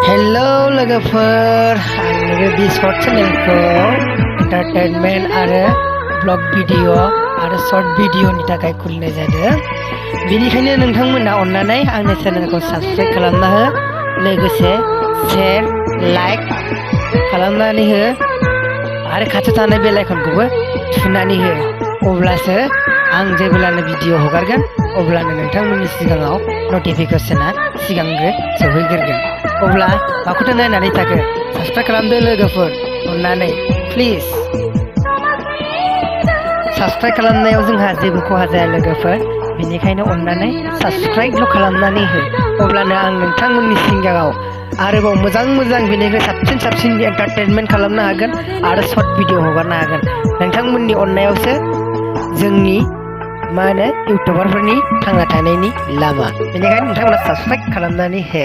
Hello लोगोफोर आं नैबे बि शर्ट चेनेलखौ एन्टारटेनमेन्ट आरो ब्लग भिडिअ आरो शर्ट भिडिअनि थाखाय खुलिनाय जादों। बेनिखायनो नोंथांमोना अन्नानै आंनि चेनेलखौ साबस्क्राइब खालामना हो, लोगोसे शेयर लाइक खालामनानै हो आरो खाथियाव थानाय बेल आइकनखौबो थुनानै हो। अब्लासो आं जेब्लानो भिडिअ हगारगोन अब्लानो नोंथांमोननि सिगाङाव नटिफिकेसना सिगांग्रो सौहैग्रोगोन। अब्ला माखौथो नायनानै थाखो, साबस्क्राइब खालामदो लोगोफोर अन्नानै प्लिज। साबस्क्राइब खालामनायाव जोंहा जेबो खहा जाया लोगोफोर, बेनिखायनो अन्नानै साबस्क्राइबल' खालामनानै हो। अब्लानो आं नोंथांमोननि सिगाङाव आरोबाव मोजां बेनिख्रुइ साबसिन एन्टारटेनमेन्ट खालामनो हागोन आरो शर्ट भिडिअ हगारनो हागोन। नोंथांमोननि अननायावसो जोंनि इउटुबारफोरनि थांना थानायनि लामा। बेनिखायनो नोंथांमोना साबस्क्राइब खालामनानै हो।